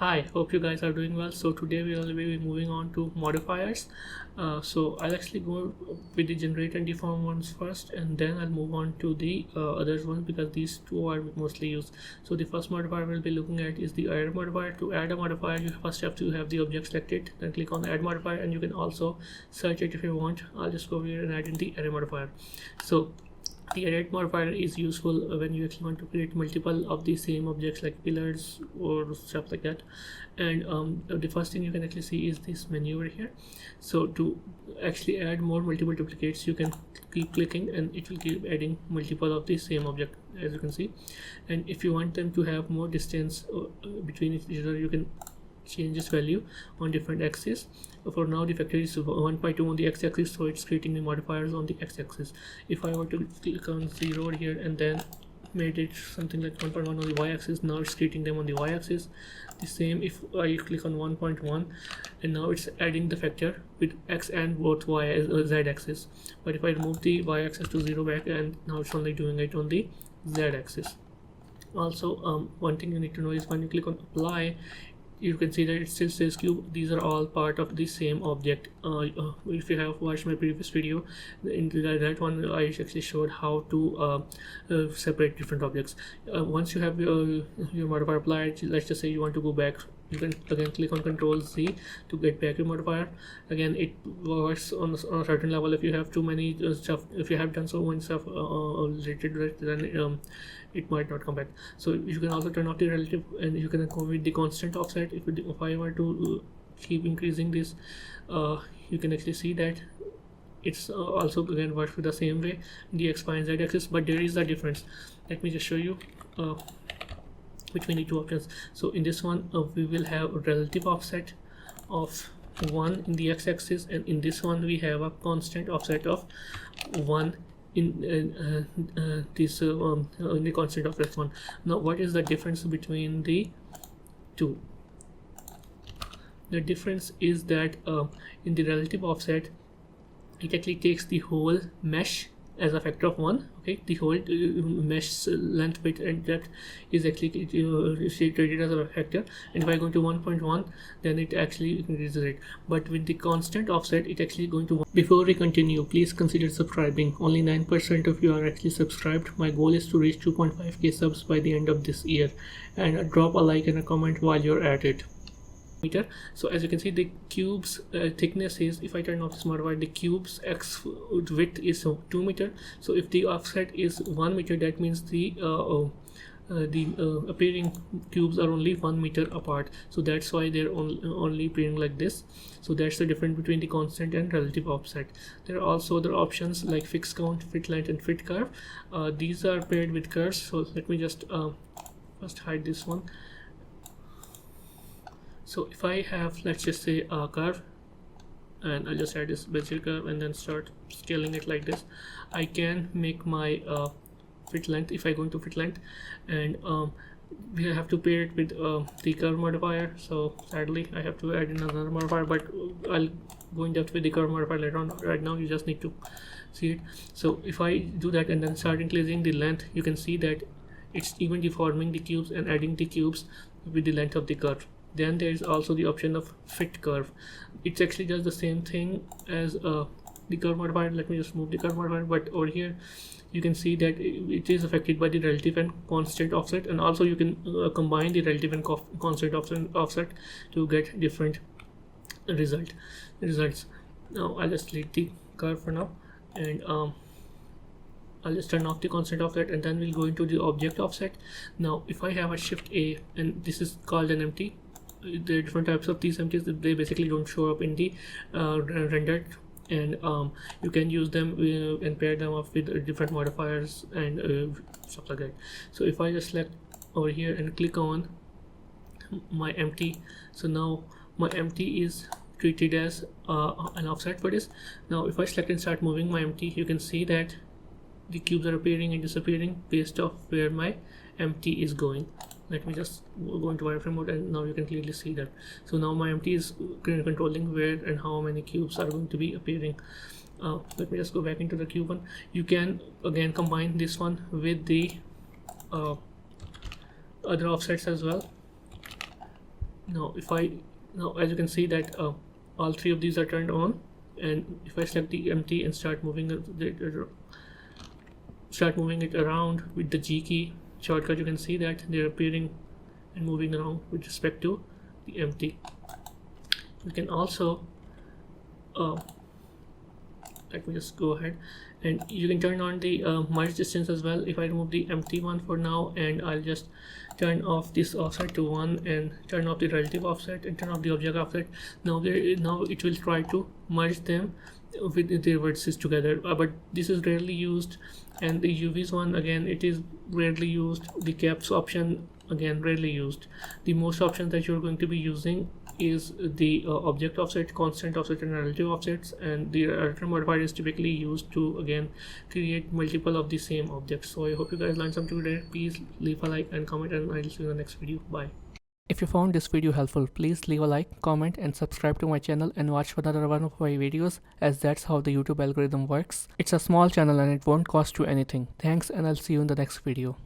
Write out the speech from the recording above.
Hi, hope you guys are doing well. So today we will be moving on to modifiers. So I'll actually go with the generate and deform ones first, and then I'll move on to the others ones because these two are mostly used. So the first modifier we'll be looking at is the add modifier. To add a modifier, you first have to have the object selected, then click on add modifier, and you can also search it if you want. I'll just go over here and add in the array modifier. So the edit modifier is useful when you actually want to create multiple of the same objects like pillars or stuff like that. And the first thing you can actually see is this menu over here. So to actually add more multiple duplicates, you can keep clicking and it will keep adding multiple of the same object, as you can see. And if you want them to have more distance between each other, you can change this value on different axes. For now the factor is 1.2 on the x-axis, so it's creating the modifiers on the x-axis. If I were to click on 0 here and then made it something like 1.1 on the y-axis, now it's creating them on the y-axis. The same if I click on 1.1, and now it's adding the factor with x and both y z-axis. But if I remove the y-axis to 0 back, and now it's only doing it on the z-axis. Also, one thing you need to know is when you click on apply, you can see that it still says cube. These are all part of the same object. If you have watched my previous video, in that one I actually showed how to separate different objects. Once you have your modifier applied, let's just say you want to go back, you can again click on Control Z to get back your modifier. Again, it works on a certain level. If you have too many stuff, if you have done so much stuff related to it, then it might not come back. So you can also turn off the relative, and you can go with the constant offset. If I were to keep increasing this, you can actually see that it's also again works with the same way, the x, y, and z axis, but there is a difference. Let me just show you between the two options. So in this one, we will have a relative offset of 1 in the x-axis, and in this one we have a constant offset of 1 in the constant offset 1. Now what is the difference between the two? The difference is that in the relative offset, it actually takes the whole mesh as a factor of 1. Okay, the whole mesh length, width, and depth is actually treated as a factor. And if I go to 1.1, then it actually increases it. But with the constant offset, it actually going to 1. Before we continue, please consider subscribing. Only 9% of you are actually subscribed. My goal is to reach 2.5k subs by the end of this year. And drop a like and a comment while you're at it. So as you can see, the cube's thickness is, if I turn off this modifier, the cube's x width is 2 meter. So if the offset is 1 meter, that means the appearing cubes are only 1 meter apart. So that's why they're only appearing like this. So that's the difference between the constant and relative offset. There are also other options like fixed count, fit length, and fit curve. These are paired with curves. So let me just first hide this one. So if I have, let's just say, a curve, and I'll just add this bezier curve and then start scaling it like this, I can make my fit length. If I go into fit length, and we have to pair it with the curve modifier. So sadly I have to add in another modifier, but I'll go in depth with the curve modifier later on. Right now you just need to see it. So if I do that and then start increasing the length, you can see that it's even deforming the cubes and adding the cubes with the length of the curve. Then there is also the option of fit curve. It actually does the same thing as the curve modifier. Let me just move the curve modifier, but over here you can see that it is affected by the relative and constant offset, and also you can combine the relative and constant offset to get different results. Now I'll just delete the curve for now, and I'll just turn off the constant offset, and then we'll go into the object offset. Now if I have a shift A, and this is called an empty, there are different types of these empties. They basically don't show up in the rendered, and you can use them and pair them up with different modifiers and stuff like that. So if I just select over here and click on my empty, so now my empty is treated as an offset for this. Now if I select and start moving my empty, you can see that the cubes are appearing and disappearing based off where my empty is going. Let me just go into wireframe mode, and now you can clearly see that. So now my empty is controlling where and how many cubes are going to be appearing. Let me just go back into the cube one. You can again combine this one with the other offsets as well. now if I now as you can see that all three of these are turned on, and if I select the empty and start moving it around with the G key shortcut, you can see that they're appearing and moving around with respect to the empty. You can also let me just go ahead, and you can turn on the merge distance as well. If I remove the empty one for now, and I'll just turn off this offset to 1 and turn off the relative offset and turn off the object offset, now it will try to merge them with their vertices together, but this is rarely used. And the UVs one, again, it is rarely used. The caps option, again, rarely used. The most options that you're going to be using is the object offset, constant offset, and relative offsets, and the adder modifier is typically used to again create multiple of the same objects. So I hope you guys learned something today. Please leave a like and comment, and I'll see you in the next video. Bye. If you found this video helpful, please leave a like, comment, and subscribe to my channel, and watch for another one of my videos, as that's how the YouTube algorithm works. It's a small channel and it won't cost you anything. Thanks, and I'll see you in the next video.